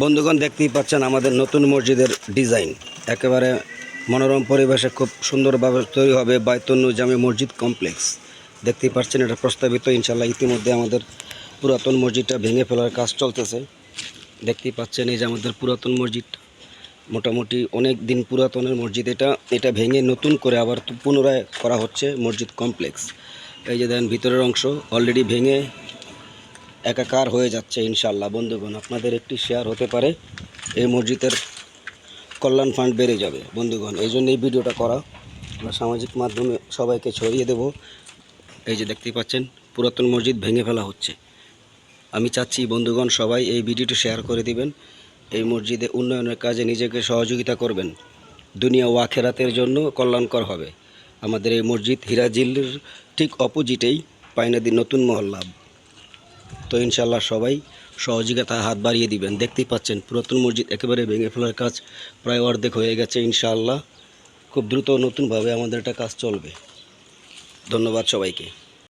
বন্ধুগণ দেখতেই পাচ্ছেন আমাদের নতুন মসজিদের ডিজাইন একেবারে মনোরম পরিবেশে খুব সুন্দরভাবে তৈরি হবে বাইতুন্নুর জামে মসজিদ কমপ্লেক্স। দেখতেই পাচ্ছেন এটা প্রস্তাবিত, ইনশাল্লাহ ইতিমধ্যে আমাদের পুরাতন মসজিদটা ভেঙে ফেলার কাজ চলতেছে। দেখতেই পাচ্ছেন এই যে আমাদের পুরাতন মসজিদ, মোটামুটি অনেক দিন পুরাতনের মসজিদ, এটা ভেঙে নতুন করে আবার পুনরায় করা হচ্ছে মসজিদ কমপ্লেক্স। এই যে দেখেন ভিতরের অংশ অলরেডি ভেঙে একাকার হয়ে যাচ্ছে। ইনশাল্লাহ বন্ধুগণ আপনাদের একটি শেয়ার হতে পারে, এই মসজিদের কল্যাণ ফান্ড বেড়ে যাবে বন্ধুগণ। এই জন্য এই ভিডিওটা করা, আমরা সামাজিক মাধ্যমে সবাইকে ছড়িয়ে দেব। এই যে দেখতেই পাচ্ছেন পুরাতন মসজিদ ভেঙে ফেলা হচ্ছে। আমি চাচ্ছি বন্ধুগণ সবাই এই ভিডিওটি শেয়ার করে দিবেন, এই মসজিদে উন্নয়নের কাজে নিজেকে সহযোগিতা করবেন। দুনিয়া ও আখেরাতের জন্য কল্যাণকর হবে। আমাদের এই মসজিদ হিরাজিলের ঠিক অপোজিটেই পাইনাদি নতুন মহল্লা। তো ইনশাল্লাহ সবাই সহযোগিতায় হাত বাড়িয়ে দিবেন। দেখতেই পাচ্ছেন পুরাতন মসজিদ একেবারে ভেঙে ফেলার কাজ প্রায় অর্ধেক হয়ে গেছে। ইনশাআল্লাহ খুব দ্রুত নতুনভাবে আমাদের একটা কাজ চলবে। ধন্যবাদ সবাইকে।